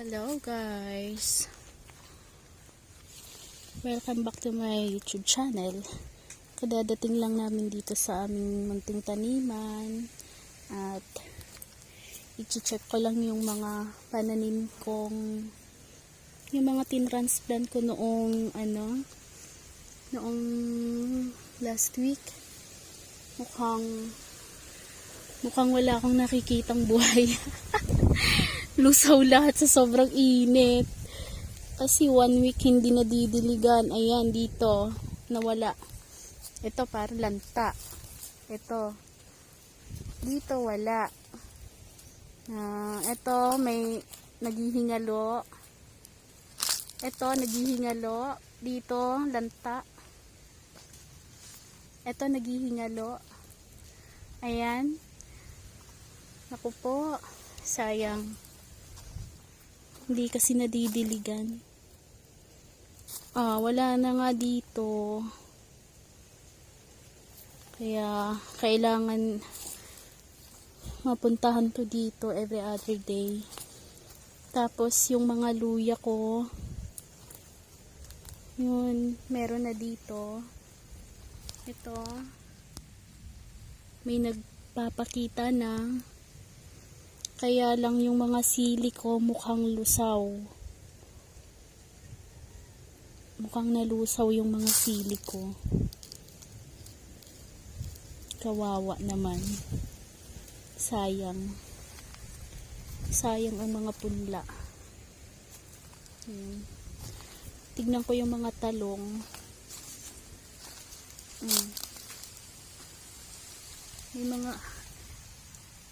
Hello guys, welcome back to my YouTube channel. Kadadating lang namin dito sa aming munting taniman at i-check ko lang yung mga pananim kong, yung mga tin-transplant ko noong last week. Mukhang wala akong nakikitang buhay. Lusaw lahat sa sobrang init. Kasi 1 week hindi nadidiligan. Ayan, dito. Nawala. Ito, parang lanta. Ito. Dito, wala. Ito, may naghihingalo. Ito, naghihingalo. Dito, lanta. Ito, naghihingalo. Ayan. Naku po. Sayang. Hindi kasi nadidiligan. Wala na nga dito. Kaya kailangan mapuntahan to dito every other day. Tapos yung mga luya ko, yun, meron na dito. Ito. May nagpapakita na. Kaya lang yung mga sili ko mukhang lusaw. Mukhang nalusaw yung mga sili ko. Kawawa naman. Sayang. Sayang ang mga punla. Tignan ko yung mga talong. May mga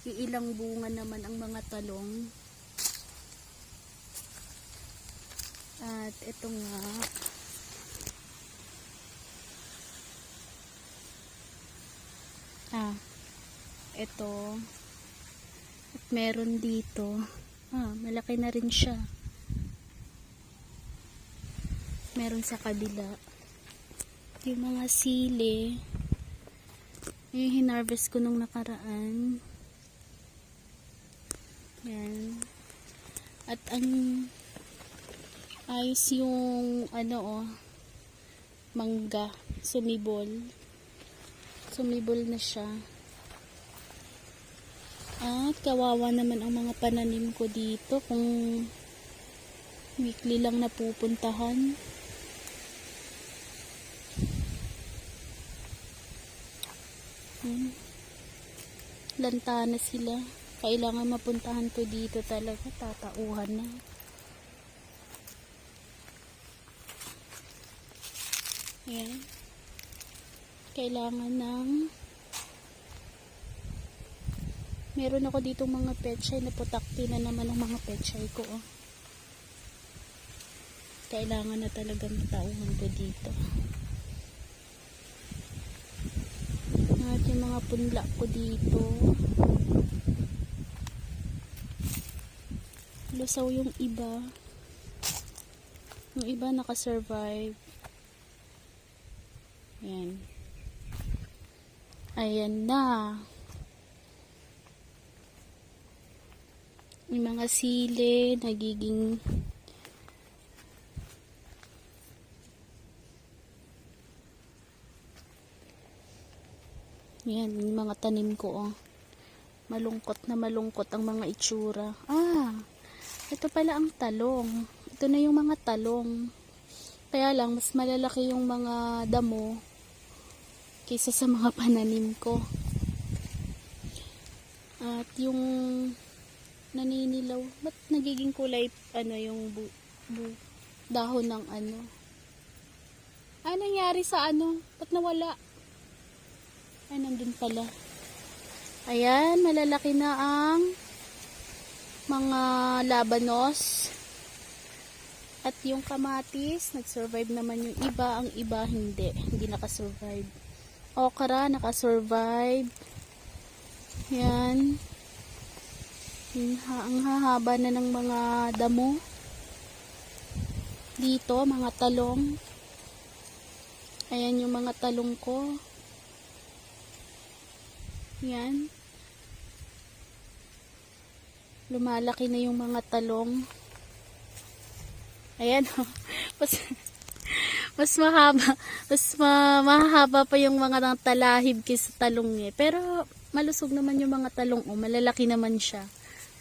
iilang bunga naman ang mga talong. At ito nga. Ito. At meron dito. Malaki na rin siya. Meron sa kabila. Yung mga sili. Yung hinarvest ko nung nakaraan. Yan. At ang ayos yung mangga, sumibol na siya. At kawawa naman ang mga pananim ko dito kung weekly lang napupuntahan. Lanta na sila. Kailangan mapuntahan to dito talaga. Tatauhan na. Ayan. Kailangan ng meron ako dito mga pechay na putakti na naman ang mga pechay ko. Kailangan na talaga matauhan to dito. At yung mga punla ko dito. Lusaw yung iba. Yung iba nakasurvive. Ayan. Ayan na. Yung mga sili nagiging yan, yung mga tanim ko. Malungkot na malungkot ang mga itsura. Ito pala ang talong. Ito na yung mga talong. Kaya lang, mas malalaki yung mga damo kaysa sa mga pananim ko. At yung naninilaw, ba't nagiging kulay, yung dahon ng nangyari sa ba't nawala? Nandun pala. Ayan, malalaki na ang mga labanos. At yung kamatis, nag-survive naman yung iba. Ang iba, hindi nakasurvive. Okra, nakasurvive. Yan. Ang hahaba na ng mga damo. Dito, mga talong. Ayan yung mga talong ko. Yan. Lumalaki na yung mga talong. Ayan, oh. Mas, mas mahaba, mahahaba pa yung mga ng talahib kaysa talong eh. Pero malusog naman yung mga talong, oh. Malalaki naman siya.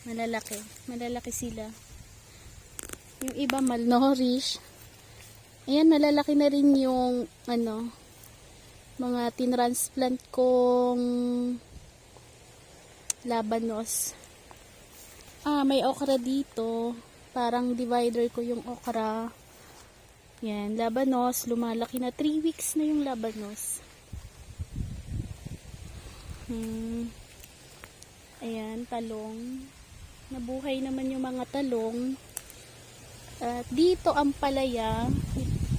Malalaki sila. Yung iba malnourished. Ayan, malalaki na rin yung ano, mga tinransplant kong labanos. May okra dito. Parang divider ko yung okra. Yan, labanos. Lumalaki na. 3 weeks na yung labanos. Ayan, talong. Nabuhay naman yung mga talong. At dito ampalaya.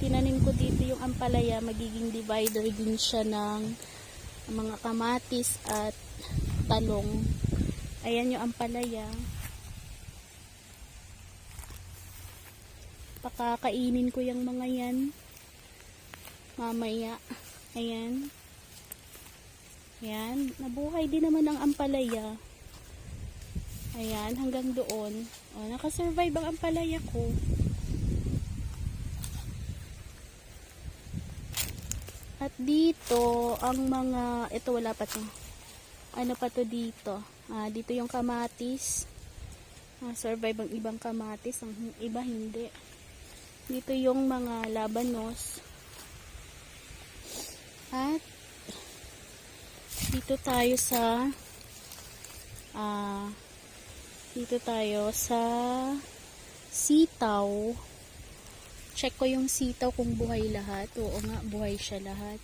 Tinanim ko dito yung ampalaya. Magiging divider din siya ng mga kamatis at talong. Ayan yung ampalaya. Pakakainin ko yung mga yan mamaya. Ayan. Ayan. Nabuhay din naman ang ampalaya. Ayan. Hanggang doon. O, nakasurvive ang ampalaya ko. At dito, ang mga, ito wala pa to. Ano pa to dito? Dito yung kamatis. Survive ang ibang kamatis. Ang iba hindi. Dito yung mga labanos. At dito tayo sa sitaw. Check ko yung sitaw kung buhay lahat. Oo nga, buhay siya lahat.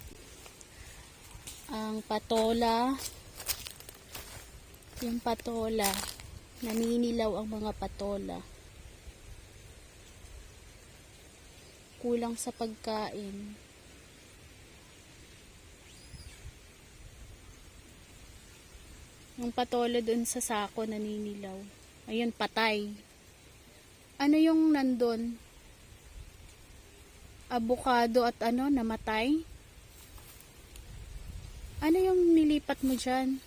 Ang patola. Yung patola. Naninilaw ang mga patola. Kulang sa pagkain. Yung patola doon sa sako naninilaw. Ayun, patay. Ano yung nandun? Avocado at ano, namatay? Ano yung nilipat mo dyan?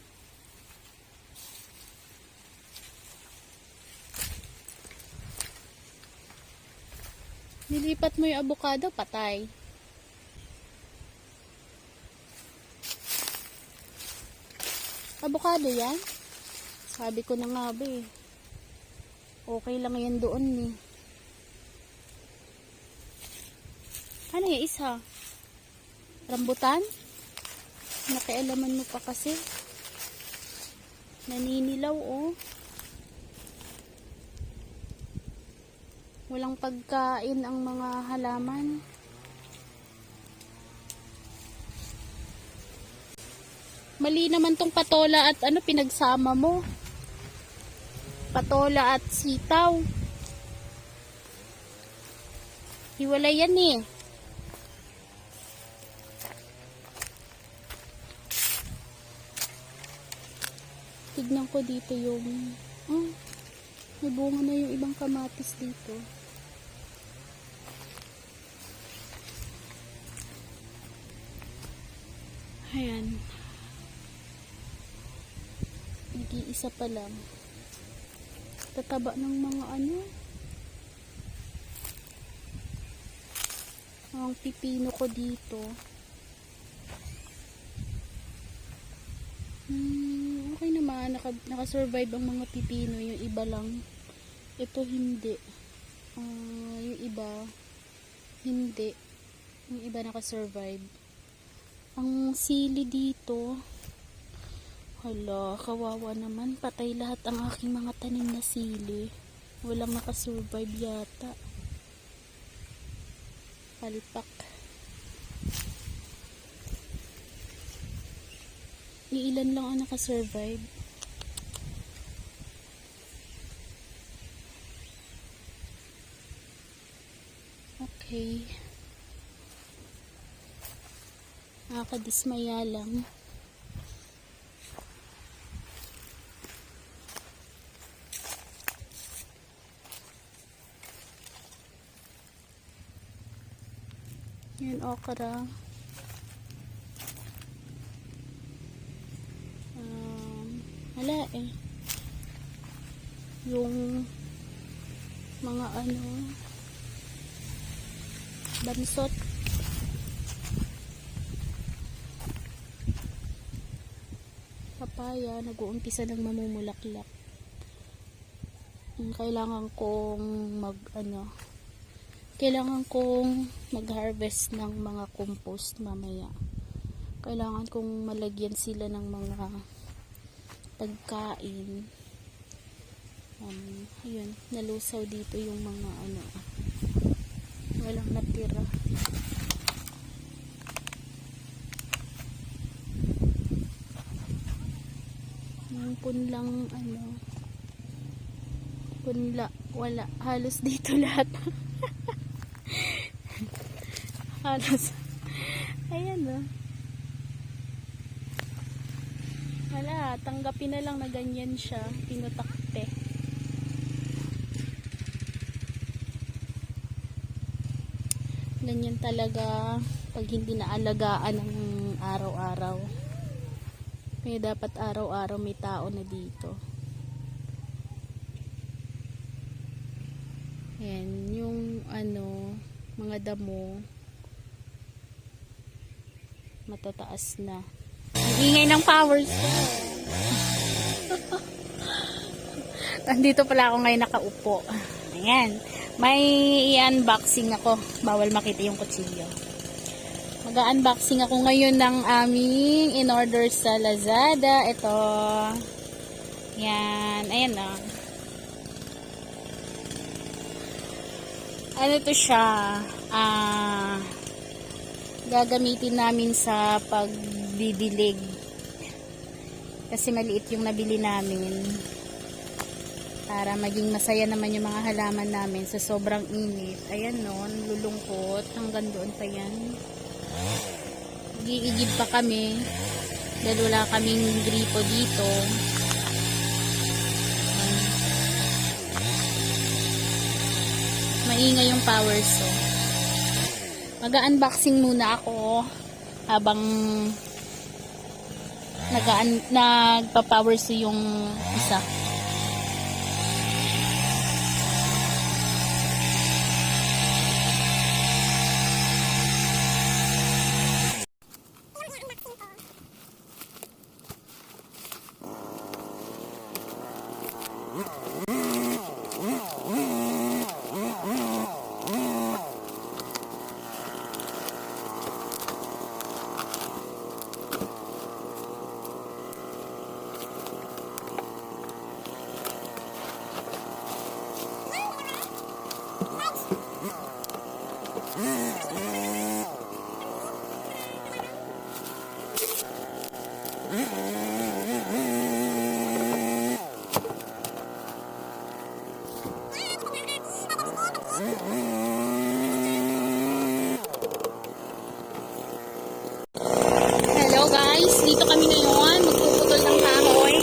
Nilipat mo yung avocado, patay. Avocado yan? Sabi ko na nga ba eh. Okay lang yan doon eh. Ano yung isa? Rambutan? Nakialaman mo pa kasi. Naninilaw oh. Walang pagkain ang mga halaman. Mali naman tong patola at ano pinagsama mo. Patola at sitaw. Hiwalay yan eh. Tignan ko dito yung may bunga na yung ibang kamatis dito. Ayan. Nag-iisa pa lang. Tataba ng mga ano. Ang pipino ko dito. Okay naman. Nakasurvive ang mga pipino. Yung iba lang. Ito hindi. Yung iba hindi. Yung iba nakasurvive. Ang sili dito, hala, kawawa naman. Patay lahat ang aking mga tanim na sili. Walang nakasurvive yata. Palpak. Iilan lang ang nakasurvive. Okay. Nakakadismaya lang. Yan, okra. Wala eh. Yung mga ano, bansot. Papaya, nag-uumpisa ng mamumulaklak. Kailangan kong mag-harvest ng mga compost mamaya. Kailangan kong malagyan sila ng mga pagkain. Ayun, nalusaw dito yung mga walang natira. Yung punla, wala, halos dito lahat. Halos, ayan wala, tanggapin na lang na ganyan siya, pinutakte. Ganyan talaga pag hindi naalagaan ng araw-araw. Kaya dapat araw-araw may tao na dito. Ayan, yung mga damo matataas na. Ang ingay ng power saw. Nandito pala ako ngayon nakaupo. Ayan. May i-unboxing ako. Bawal makita yung kutsilyo. Mag-unboxing ako ngayon ng aming in-order sa Lazada. Ito. Yan. Ayan o. Ano to siya? Gagamitin namin sa pagdidilig. Kasi maliit yung nabili namin. Para maging masaya naman yung mga halaman namin sa sobrang init. Ayan lulungkot. Hanggang doon pa yan. Giigib pa kami. Dahil wala kaming gripo dito. Maingay yung power saw. Mag-unboxing muna ako habang nagpa-power saw yung isa. Hello guys, dito kami ngayon magpuputol ng kahoy.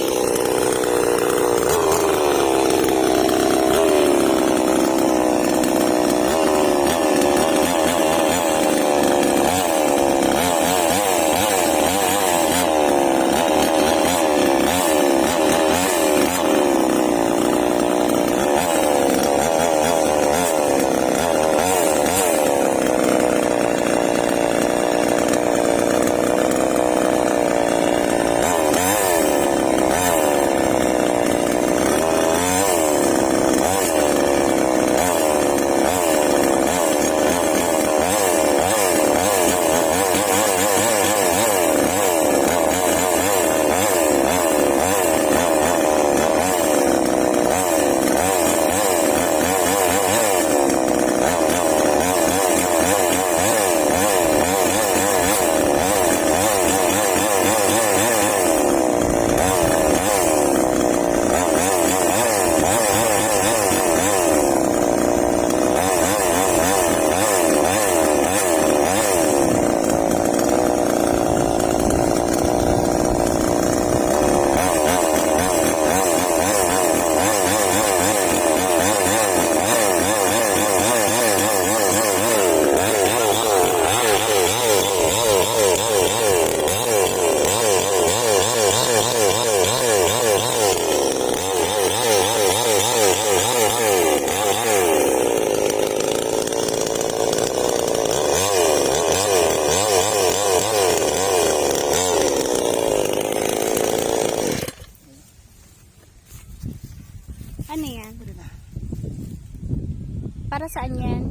Para saan yan?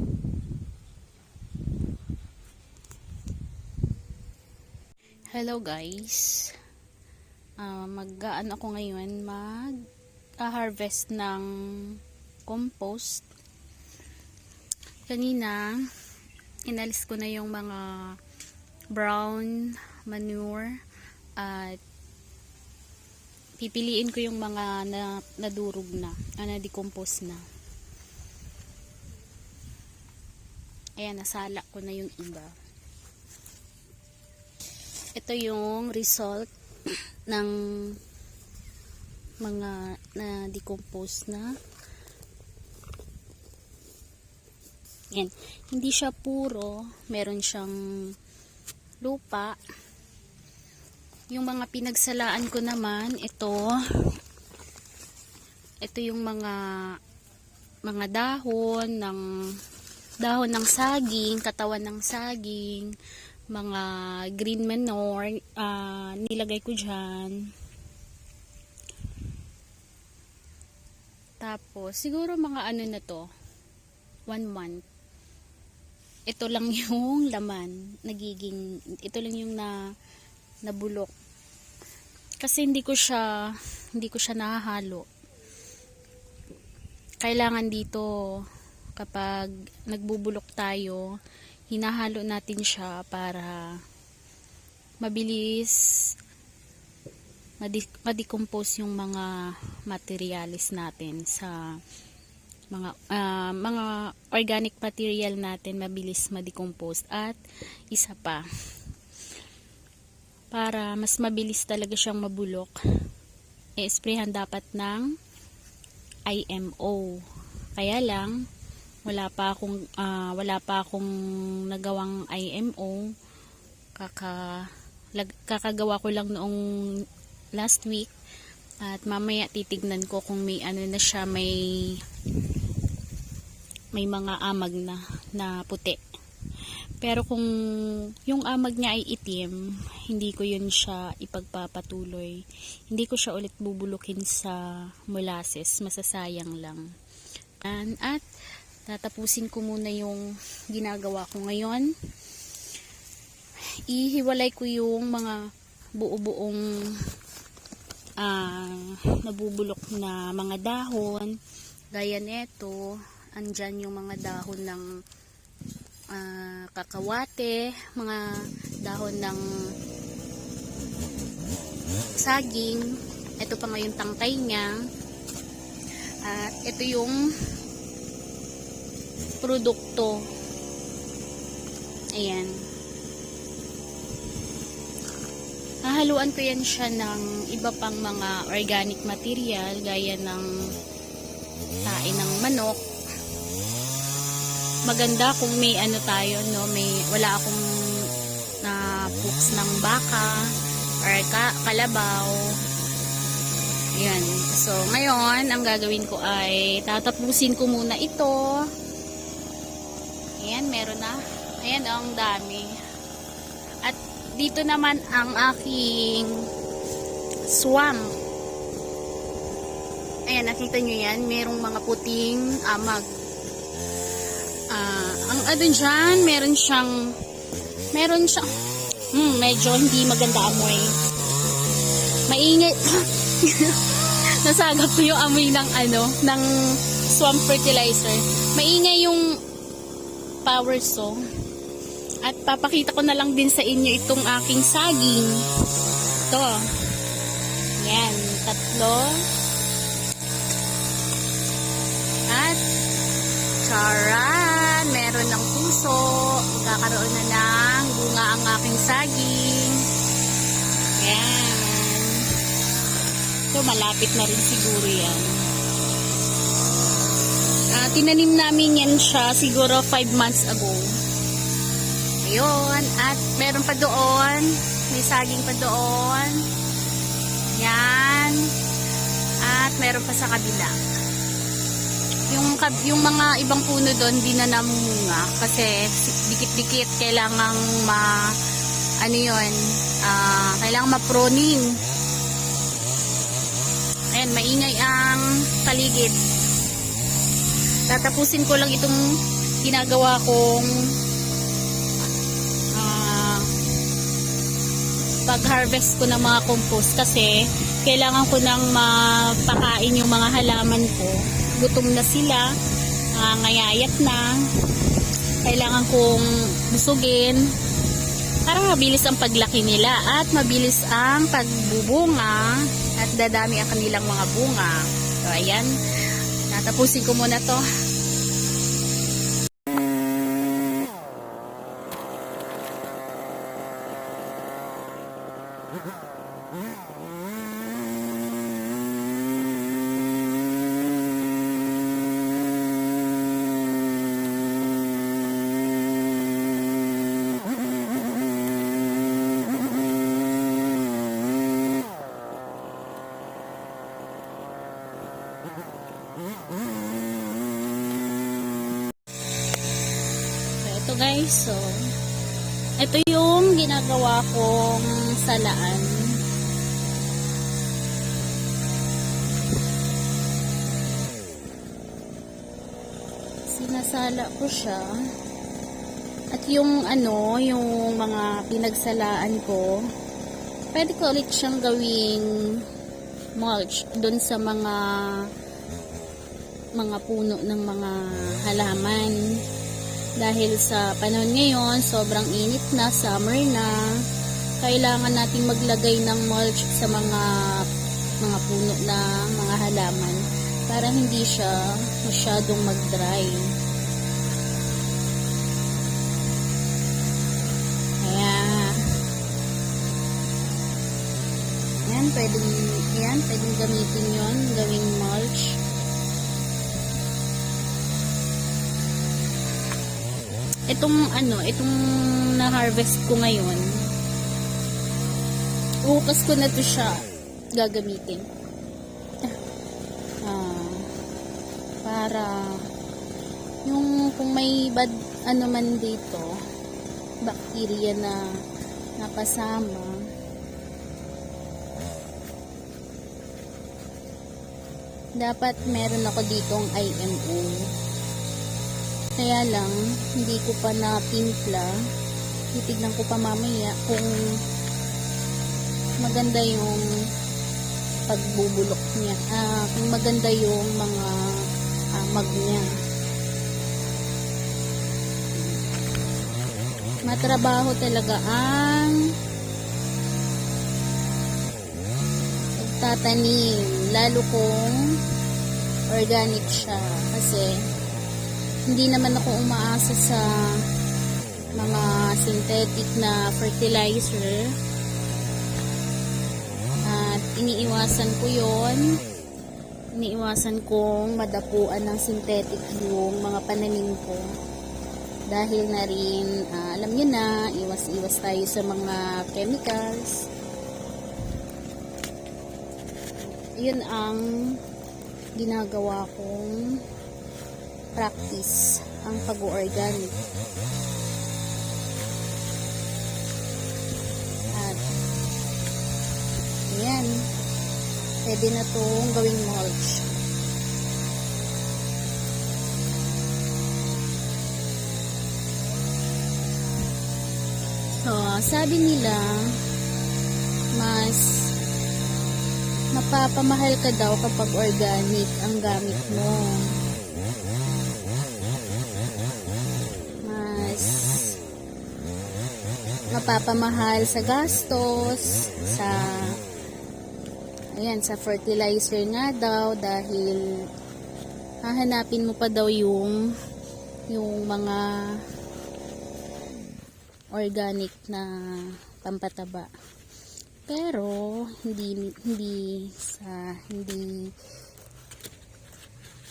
Hello guys. Mag-aan ako ngayon mag-harvest ng compost. Kanina, inalis ko na yung mga brown manure at pipiliin ko yung mga nadurog na, na-decompose na. Ayan, nasala ko na yung iba. Ito yung result ng mga na-decompose na. Ayan, hindi siya puro, meron siyang lupa. Yung mga pinagsalaan ko naman, ito yung mga dahon ng saging, katawan ng saging, mga green manure, nilagay ko dyan. Tapos, siguro mga ano na to, 1 month. Ito lang yung laman, ito lang yung nabulok. Kasi hindi ko siya nahahalo. Kailangan dito, kapag nagbubulok tayo, hinahalo natin siya para mabilis ma-decompose yung mga materials natin sa mga organic material natin, mabilis ma-decompose. At isa pa, para mas mabilis talaga siyang mabulok, i-sprayhan dapat ng IMO. Kaya lang wala pa akong nagawang IMO. Kakagawa ko lang noong last week, at mamaya titignan ko kung may ano na siya, may mga amag na puti. Pero kung yung amag niya ay itim, hindi ko yun siya ipagpapatuloy. Hindi ko siya ulit bubulukin sa molasses, masasayang lang. At tatapusin ko muna yung ginagawa ko ngayon. Ihiwalay ko yung mga buo-buong nabubulok na mga dahon. Gaya neto, andyan yung mga dahon ng kakawate, mga dahon ng saging. Ito pa ngayon tangkay niya. At ito yung produkto. Ayan. Hahaluan ko yan siya ng iba pang mga organic material, gaya ng tae ng manok. Maganda kung may ano tayo, no, wala akong puks ng baka or kalabaw. Yan. So, ngayon, ang gagawin ko ay tatapusin ko muna ito. Ayan, meron na. Ayan, ang dami. At dito naman ang aking swamp. Ayan, nakita nyo yan. Merong mga puting amag. Ang ano dyan, meron siyang medyo hindi maganda amoy. Maingay. Nasagap ko yung amoy ng swamp fertilizer. Maingay yung power saw. At papakita ko na lang din sa inyo itong aking saging. Ito. Yan, 3. At charan, meron ng puso. Kakaroon na ng bunga ang aking saging. Yan. So, malapit na rin siguro yan. Tinanim namin yan siya siguro 5 months ago. Ayun. At meron pa doon. May saging pa doon. Yan. At meron pa sa kabila. Yung mga ibang puno doon, di na namunga. Kasi dikit-dikit. Kailangang kailangang ma-pruning. Ayan, maingay ang paligid. Tatapusin ko lang itong ginagawa kong pag-harvest ko ng mga compost kasi kailangan ko nang mapakain yung mga halaman ko. Gutom na sila, ngayayat na. Kailangan kong busugin para mabilis ang paglaki nila at mabilis ang pagbubunga at dadami ang kanilang mga bunga. So ayan, tatapusin ko muna to. So, ito guys, so ito yung ginagawa kong salaan. Sinasala ko siya. At yung yung mga pinagsalaan ko, pwede ko ulit siyang gawing mulch dun sa mga puno ng mga halaman. Dahil sa panahon ngayon, sobrang init na, summer na, kailangan nating maglagay ng mulch sa mga puno na mga halaman para hindi siya masyadong mag-dry. Ayan, pwedeng gamitin yon, gawing mulch. Itong na-harvest ko ngayon, uhukas ko na to siya gagamitin. Para yung kung may bad man dito, bacteria na nakasama, dapat meron ako ditong IMO. Kaya lang, hindi ko pa na-timpla. Titignan ko pa mamaya kung maganda yung pagbubulok niya. Kung maganda yung mga mag niya. Matrabaho talaga ang pagtatanim. Lalo kung organic siya. Kasi hindi naman ako umaasa sa mga synthetic na fertilizer at iniiwasan ko yon. Iniiwasan kong madapuan ng synthetic yung mga pananim ko dahil na rin alam nyo na, iwas tayo sa mga chemicals. Yun ang ginagawa kong practice, ang pag-organic. At ayan, pwede na itong gawing mulch. So, sabi nila mas mapapamahal ka daw kapag organic ang gamit mo. Mapapamahal sa gastos, sa fertilizer nga daw dahil hahanapin mo pa daw yung mga organic na pampataba. Pero hindi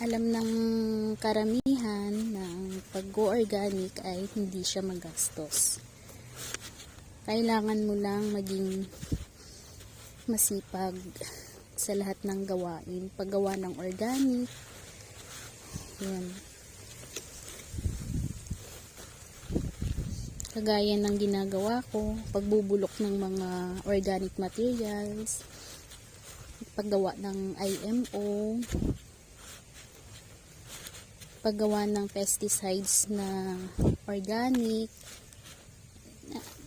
alam ng karamihan ng pag-organic ay hindi siya magastos. Kailangan mo lang maging masipag sa lahat ng gawain. Paggawa ng organic. Yan. Kagaya ng ginagawa ko, pagbubulok ng mga organic materials, paggawa ng IMO, paggawa ng pesticides na organic.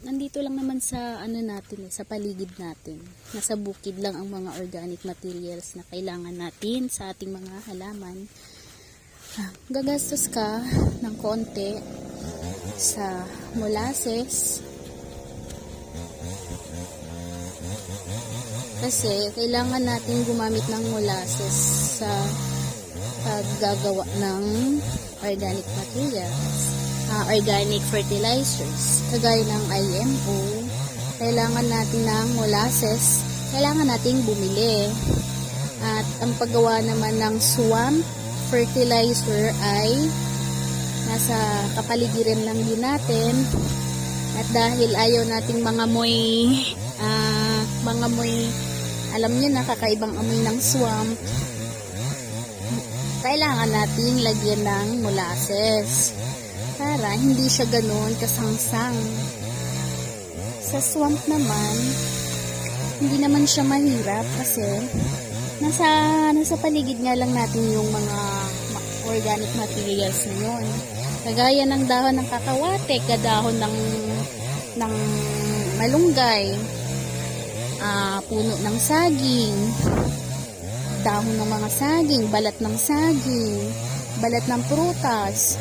Nandito lang naman sa ano natin sa paligid natin. Nasa bukid lang ang mga organic materials na kailangan natin sa ating mga halaman. Gagastos ka ng konti sa molasses kasi kailangan natin gumamit ng molasses sa paggagawa ng organic materials, organic fertilizers kagaya ng IMO. Kailangan natin ng molasses, kailangan nating bumili. At ang paggawa naman ng swamp fertilizer ay nasa kapaligiran lang din natin. At dahil ayaw nating mangamoy, alam nyo na kakaibang amoy ng swamp, kailangan nating lagyan ng molasses para hindi siya ganoon kasangsang. Sa swamp naman, hindi naman siya mahirap kasi nasa paligid nga lang natin yung mga organic materials na yun. Kagaya ng dahon ng kakawate, kadahon ng malunggay, puno ng saging, dahon ng mga saging, balat ng saging, balat ng prutas.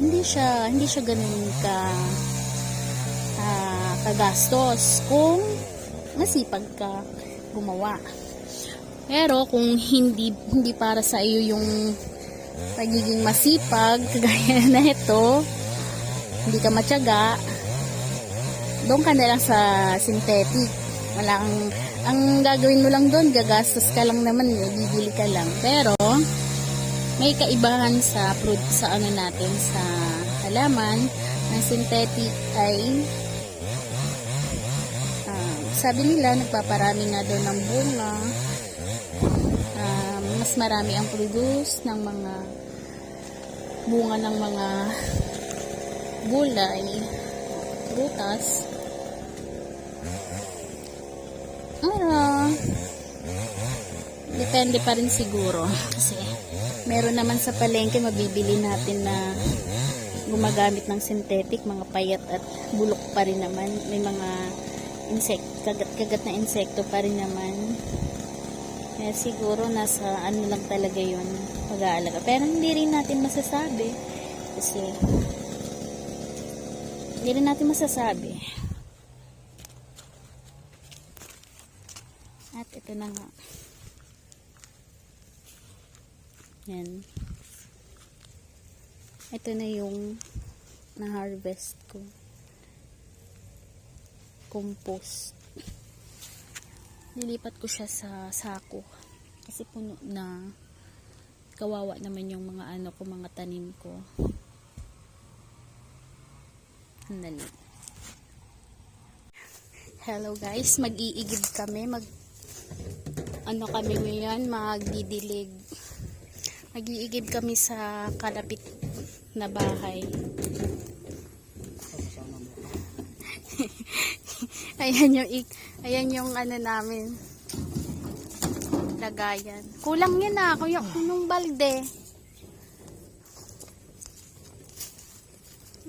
Hindi siya ganun kagastos kung masipag ka gumawa. Pero kung hindi para sa iyo yung pagiging masipag, kagaya na ito, hindi ka matyaga, doon ka na lang sa synthetic. Ang gagawin mo lang doon, gagastos ka lang naman, bibili ka lang. Pero may kaibahan sa ano natin sa halaman. Ang synthetic ay sabi nila nagpaparami nga doon ng bunga, mas marami ang produce ng mga bunga ng mga gulay, prutas. Depende pa rin siguro kasi meron naman sa palengke mabibili natin na gumagamit ng synthetic, mga payat at bulok pa rin naman. May mga kagat na insekto pa rin naman. Kaya siguro nasa ano lang talaga yun, pag-aalaga. Pero hindi rin natin masasabi kasi hindi rin natin masasabi. At ito na nga. Yan. Ito na yung na-harvest ko. Compost. Nilipat ko siya sa sako. Kasi puno na. Kawawa naman yung mga mga tanim ko. Handali. Hello guys, mag-iigib kami. Kami ngayon, magdidilig. Mag-iigib kami sa kalapit na bahay. Ayan yung namin. Lagayan. Kulang yun kuya, nung balde.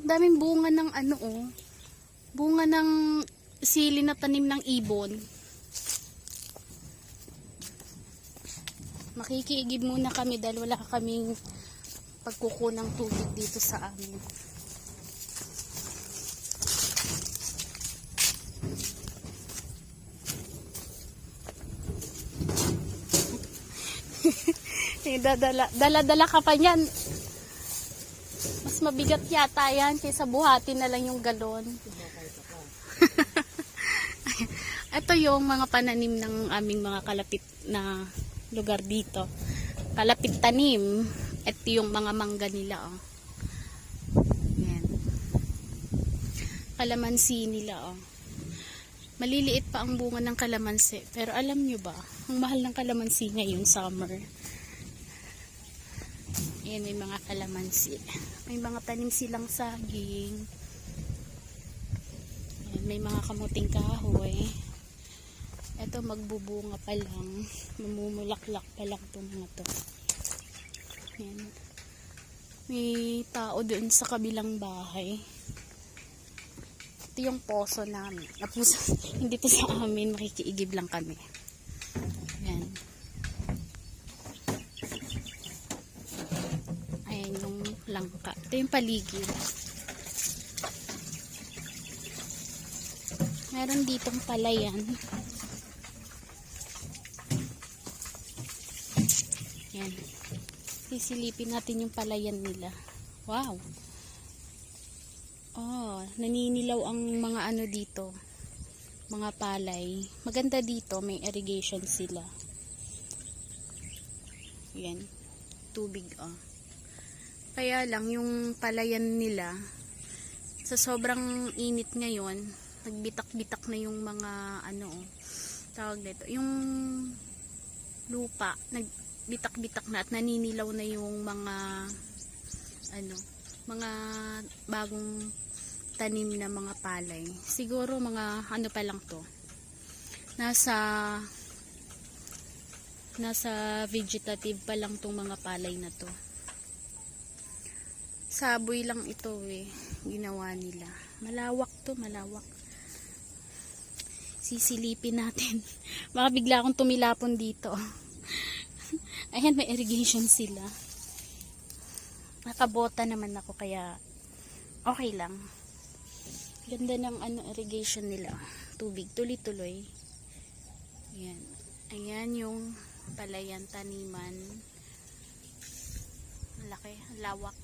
Daming bunga ng bunga ng sili na tanim ng ibon. Makikiigib muna kami dahil wala kaming pagkukunang tubig dito sa amin. Dala-dala ka pa niyan. Mas mabigat yata yan kaysa buhatin na lang yung galon. Ito yung mga pananim ng aming mga kalapit na lugar dito. Kalapit tanim. Ito yung mga mangga nila. Yan. Kalamansi nila. Maliliit pa ang bunga ng kalamansi. Pero alam nyo ba, ang mahal ng kalamansi ngayon, summer. Ayan, may mga kalamansi. May mga tanim silang saging. Ayan, may mga kamuting kahoy. Ito magbubunga pa lang. Mamumulaklak pa lang itong mga to. Yan. May tao doon sa kabilang bahay. Ito yung poso namin. Hindi to sa amin, makikiigib lang kami. Yan. Ayan yung langka. Ito yung paligid. Meron ditong palayan. Yan. Sisilipin natin yung palayan nila. Wow! Oh, naninilaw ang mga ano dito. Mga palay. Maganda dito, may irrigation sila. Yan. Tubig, oh. Kaya lang, yung palayan nila, sa sobrang init ngayon, nagbitak-bitak na yung mga, ano, tawag dito, yung lupa, nagbitak-bitak na at naninilaw na yung mga, ano, mga bagong tanim na mga palay. Siguro mga ano pa lang to. Nasa vegetative pa lang tong mga palay na to. Saboy lang ito eh. Ginawa nila. Malawak to, malawak. Sisilipin natin. Baka bigla akong tumilapon dito. Ayan, may irrigation sila. Nakabota naman ako kaya okay lang. Ganda ng ano irrigation nila. Tubig tuloy-tuloy. Ayan. Ayan yung palayan taniman. Malaki, lawak.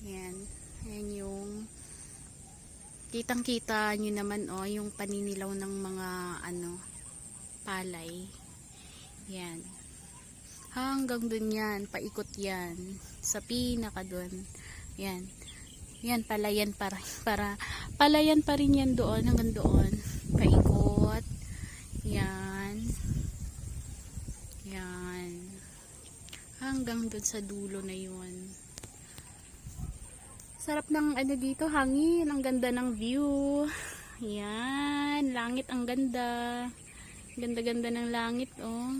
Ayan. Ayan yung kitang-kita nyo naman oh, yung paninilaw ng mga ano palay. Ayan. Hanggang dun yan, paikot yan. Sa pinaka dun. Yan. Yan, palayan palayan pa rin yan doon, hanggang doon. Paikot. Yan. Yan. Hanggang dun sa dulo na yun. Sarap ng ano dito, hangin. Ang ganda ng view. Yan. Langit ang ganda. Ganda-ganda ng langit, oh.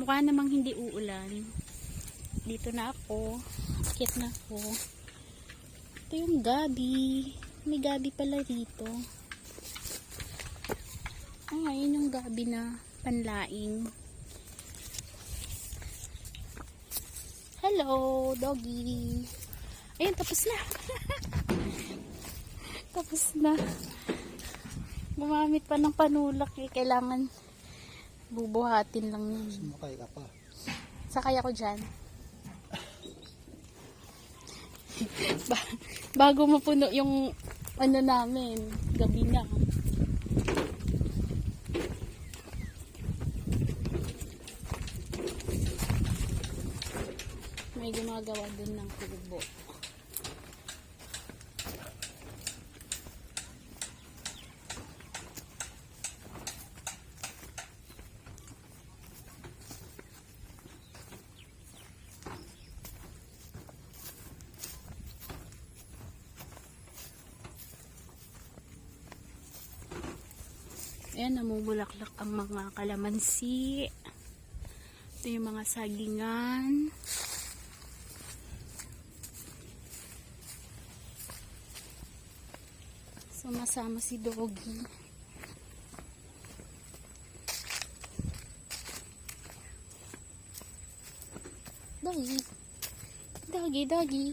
Mukha namang hindi uulan. Dito na ako. Akit na ako. Ito yung gabi. May gabi pala dito. Ah, yun yung gabi na panlaing. Hello, doggy. Ayun, tapos na. Tapos na. Gumamit pa ng panulak eh. Kailangan bubuhatin lang yun. Sumakay ka pa. Sakay ako dyan. Bago mapuno yung ano namin, gabi na. May gumagawa dun ng kubo. Ayan, namumulaklak ang mga kalamansi. Ito yung mga sagingan. Sumasama si Doggy. Doggy. Doggy, Doggy.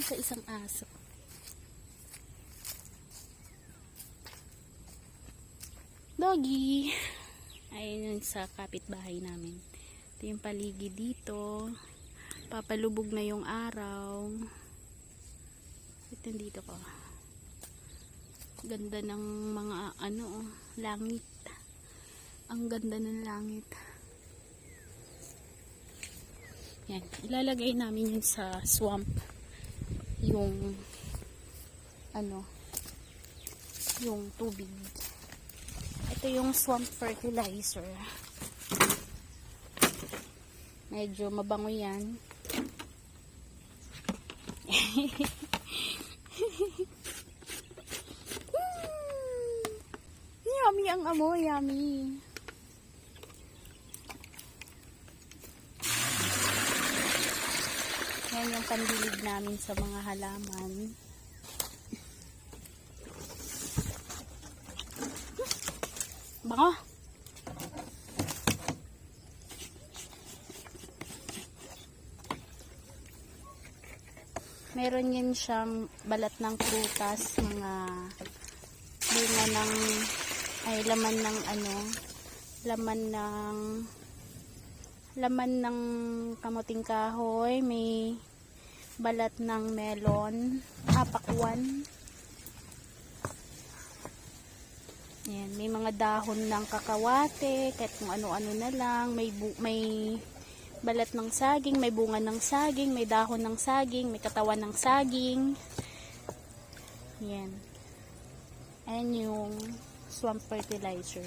Sa isang aso. Doggy. Ayun yung sa kapitbahay namin. Ito yung paligid dito. Papalubog na yung araw. Ito dito ko. Ganda ng mga ano, langit. Ang ganda ng langit. Yan. Ilalagay namin yun sa swamp. Yung ano, yung tubig. Ito yung swamp fertilizer. Medyo mabango yan. Yummy ang amoy, yummy. Yan yung pandilig namin sa mga halaman. Bango. Meron yan siyang balat ng prutas, mga bunga ng, ay laman ng ano, laman ng kamuting kahoy, may balat ng melon, pakwan. Yan, may mga dahon ng kakawate, kahit kung ano-ano na lang, may balat ng saging, may bunga ng saging, may dahon ng saging, may katawan ng saging. Yan. Ayan yung swamp fertilizer.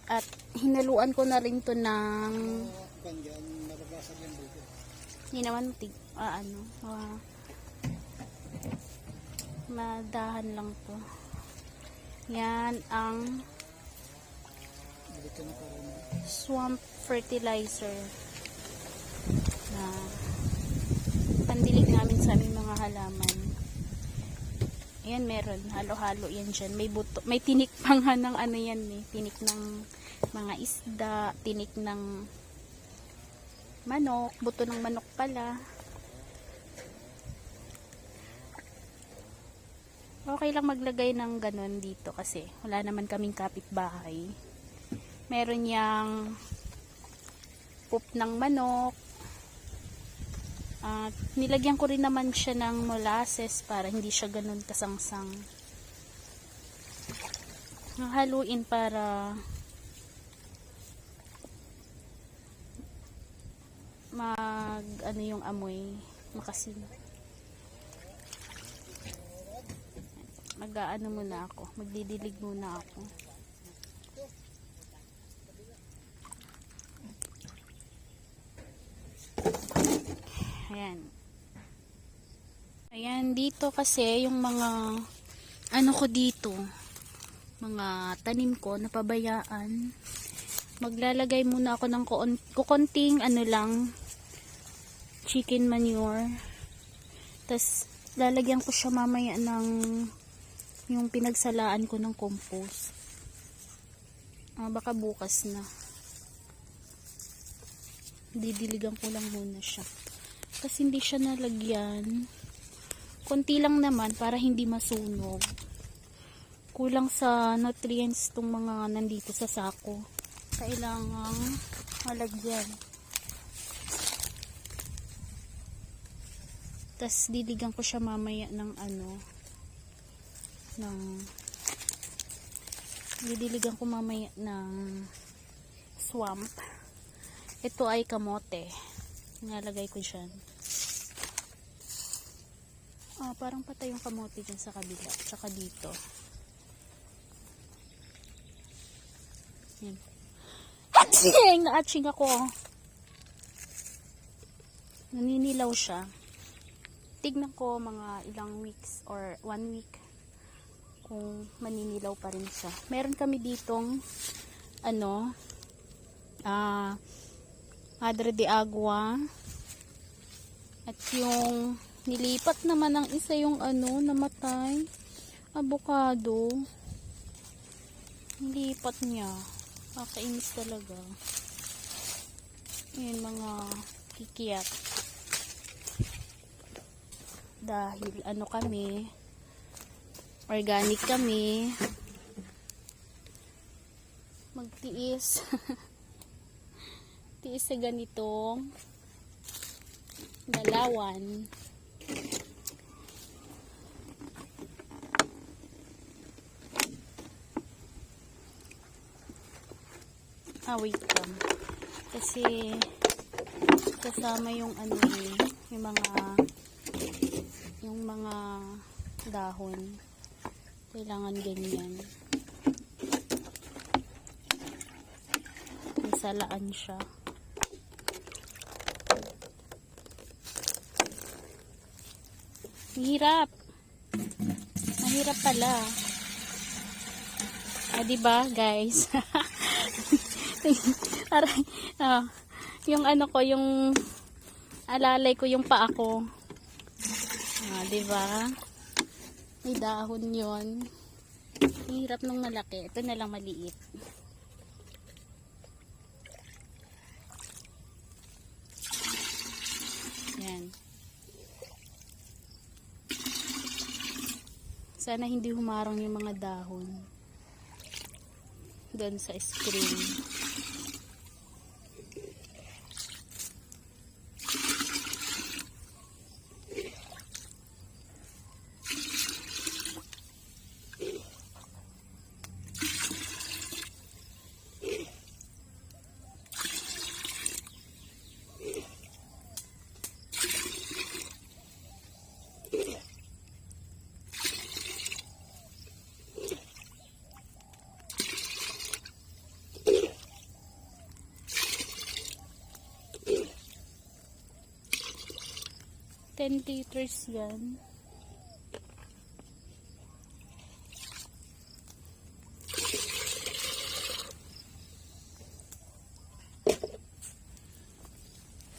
At hinaluan ko na rin to ng hindi naman madahan lang to. Yan ang swamp fertilizer na pandilig namin sa aming mga halaman. Ayan, meron halo-halo yan dyan. May buto, may tinik pa nga ng ano yan eh, tinik ng mga isda, tinik ng manok, buto ng manok pala. Okay lang maglagay ng ganun dito kasi wala naman kaming kapitbahay. Meron yang poop ng manok. At nilagyan ko rin naman siya ng molasses para hindi siya ganun kasangsang. Haluin para ano yung amoy makasin. Mag-aano muna ako, magdidilig muna ako. Ayan. Ayan, dito kasi yung mga ano ko dito, mga tanim ko napabayaan. Maglalagay muna ako ng kukonting ano lang, chicken manure. Tapos lalagyan ko siya mamaya ng yung pinagsalaan ko ng compost. Baka bukas na. Didiligan ko lang muna siya. Kasi hindi siya nalagyan. Konti lang naman para hindi masunog. Kulang sa nutrients tong mga nandito sa sako. Kailangang malagyan. Tapos diligan ko siya mamaya ng didiligan ko mamaya ng swamp. Ito ay kamote. Nalagay ko dyan. Parang patay yung kamote dyan sa kabila. Tsaka dito. Yan. Hatsing! Naatsing ako. Naninilaw siya. Tignan ko mga ilang weeks or 1 week kung maninilaw pa rin siya. Meron kami ditong Madre de Agua, at yung nilipat naman ng isa yung namatay, avocado. Nilipat niya, kakainis talaga. Yun, mga kikiyat. Dahil kami, organic kami, magtiis tiis sa ganitong dalawan. Wait lang kasi kasama yung yung mga dahon, kailangan ganyan. Salaan siya. Mahirap pala. Ah, di ba, guys? Aray, yung ano ko, yung alalay ko yung paa ko. Ah, di ba? May dahon 'yon. Hirap nung malaki. Ito na lang maliit. Yan. Sana hindi humarang yung mga dahon doon sa screen. $10 yan.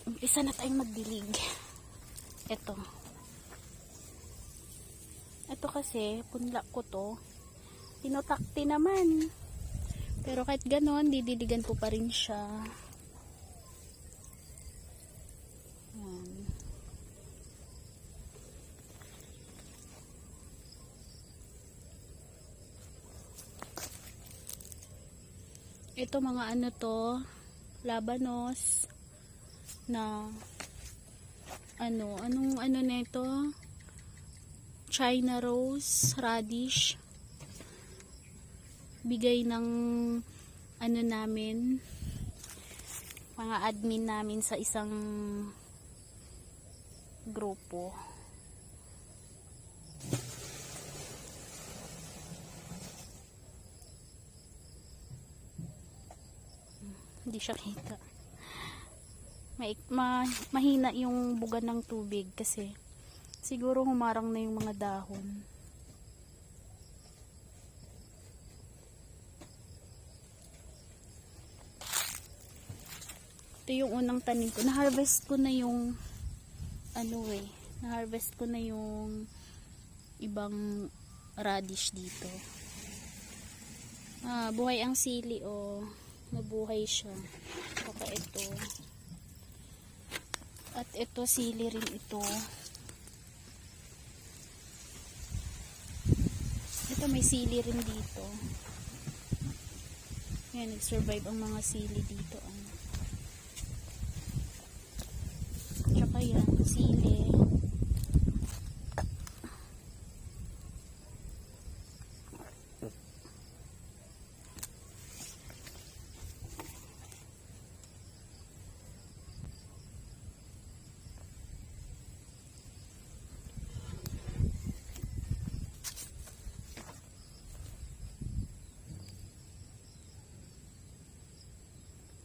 Umpisa na tayong magdilig. Ito kasi punla ko to, pinotakti naman, pero kahit ganon didiligan ko pa rin siya. Ito mga ano to, labanos na anong na ito, China rose, radish, bigay ng ano namin, mga admin namin sa isang grupo. Hindi siya kita. Mahina yung buga ng tubig kasi siguro humarang na yung mga dahon. Ito yung unang tanim ko. Na-harvest ko na yung na-harvest ko na yung ibang radish dito. Buhay ang sili, nabuhay siya. Saka ito. At ito, sili rin ito. Ito, may sili rin dito. Ayan, nag-survive ang mga sili dito. Tsaka yan, sili.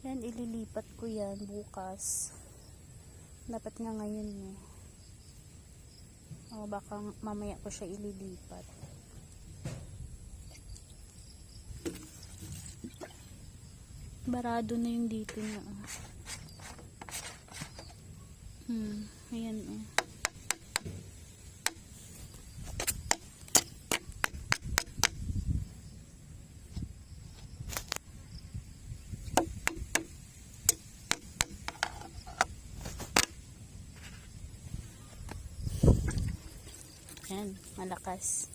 Yan, ililipat ko yan bukas. Dapat nga ngayon baka mamaya ko siya ililipat. Barado na yung dito niya. Ayan Yan, malakas.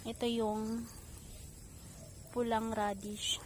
Ito yung pulang radish.